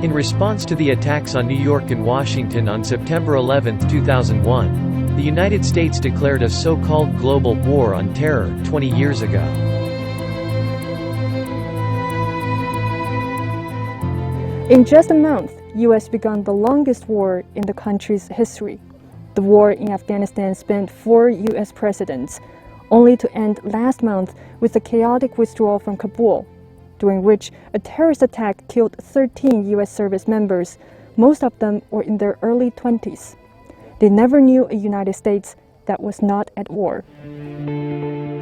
In response to the attacks on New York and Washington on September 11, 2001, the United States declared a so-called global war on terror 20 years ago. In just a month, U.S. began the longest war in the country's history. The war in Afghanistan spanned 4 U.S. presidents, only to end last month with a chaotic withdrawal from Kabul, during which a terrorist attack killed 13 U.S. service members. Most of them were in their early 20s. They never knew a United States that was not at war.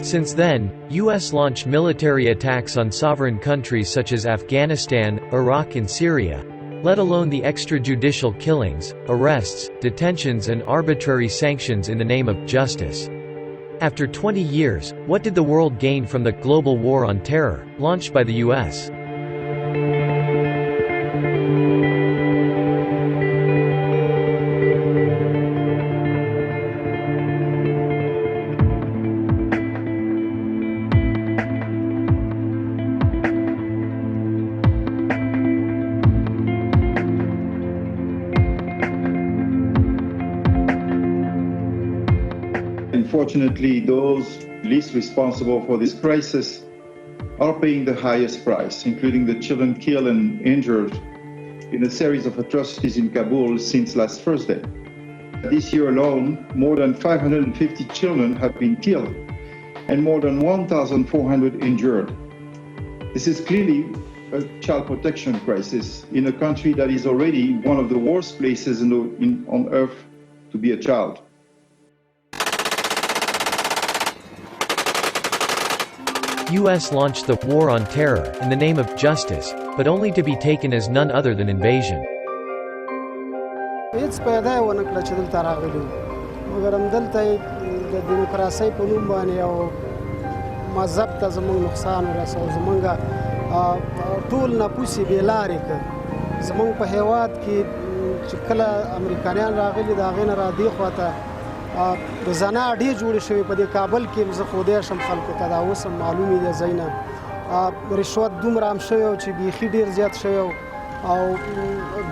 Since then, U.S. launched military attacks on sovereign countries such as Afghanistan, Iraq and Syria, let alone the extrajudicial killings, arrests, detentions and arbitrary sanctions in the name of justice. After 20 years, what did the world gain from the global war on terror, launched by the U.S.? Unfortunately, those least responsible for this crisis are paying the highest price, including the children killed and injured in a series of atrocities in Kabul since last Thursday. This year alone, more than 550 children have been killed and more than 1,400 injured. This is clearly a child protection crisis in a country that is already one of the worst places on earth to be a child. U.S. launched the war on terror in the name of justice, but only to be taken as none other than invasion. روزانه ډېر جوړې شوې په دې کابل کې زه خودی شم خلکو ته دا اوس هم معلومې دي ځایونه رشوت دومره هم شوی او چې بیخي ډېر زیات شوی او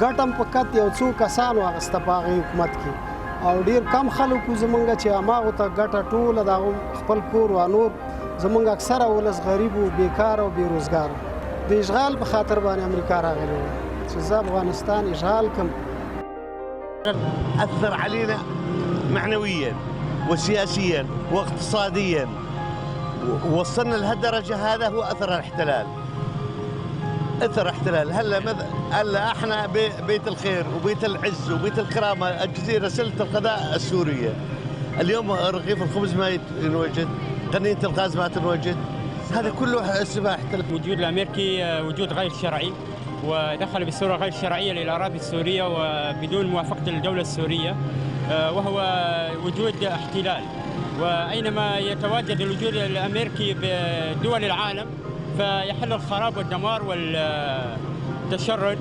ګټه هم فقط یو څو کسانو اخیسته په هغې حکومت کې او ډېر کم خلکو زمونږ چې هماغو ته ګټه ټوله د هغو خپل کور و نور زمونږ اکثره ولس غریب و بیکار او بېروزګار د اشغال په خاطر باندې امریکا راغلی و چې زه افغانستان اشغال کړم. أثر علينا معنويا وسياسيا واقتصاديا ووصلنا لهالدرجة. هذا هو أثر الاحتلال. أثر احتلال. هلا احنا بيت الخير وبيت العز وبيت الكرامة الجزيرة سلة الغذاء السورية. اليوم رغيف الخبز ما ينوجد، قنينة الغاز ما تنوجد. هذا كله سبب احتلال. وجود الأمريكي وجود غير شرعي ودخل بصورة غير شرعية للأراضي السورية وبدون موافقة الدولة السورية، وهو وجود احتلال. وأينما يتواجد الوجود الأمريكي بدول العالم فيحل الخراب والدمار والتشرد،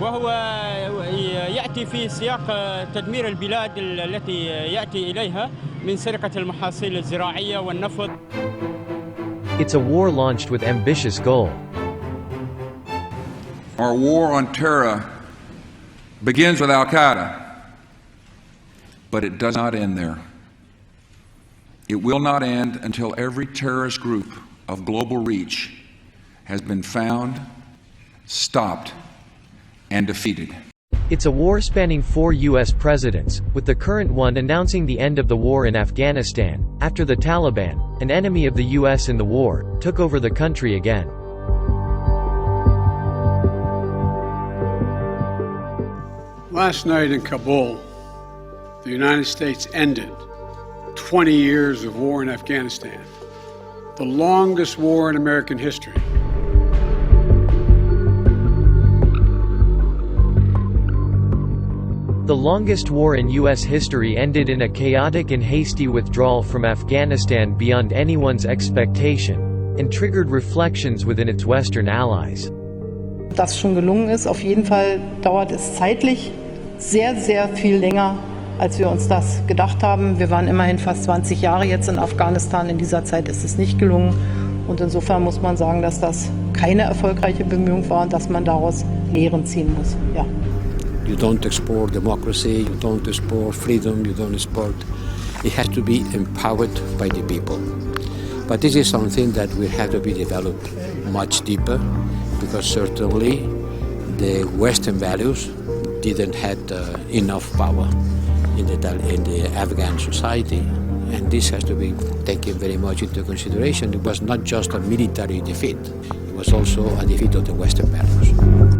وهو يأتي في سياق تدمير البلاد التي يأتي إليها من سرقة المحاصيل الزراعية والنفط. It's a war launched with ambitious goal. Our war on terror begins with Al-Qaeda, but it does not end there. It will not end until every terrorist group of global reach has been found, stopped, and defeated. It's a war spanning 4 U.S. presidents, with the current one announcing the end of the war in Afghanistan, after the Taliban, an enemy of the U.S. in the war, took over the country again. Last night in Kabul, the United States ended 20 years of war in Afghanistan, the longest war in American history. The longest war in U.S. history ended in a chaotic and hasty withdrawal from Afghanistan beyond anyone's expectation, and triggered reflections within its Western allies. Das schon gelungen ist, auf jeden Fall dauert es zeitlich sehr, sehr viel länger, als wir uns das gedacht haben. Wir waren immerhin fast 20 Jahre jetzt in Afghanistan. In dieser Zeit ist es nicht gelungen. Und insofern muss man sagen, dass das keine erfolgreiche Bemühung war und dass man daraus Lehren ziehen muss. Ja. You don't export democracy, you don't export freedom, you don't export. It has to be empowered by the people. But this is something that will have to be developed much deeper, because certainly the Western values didn't have enough power in the Afghan society. And this has to be taken very much into consideration. It was not just a military defeat, it was also a defeat of the Western values.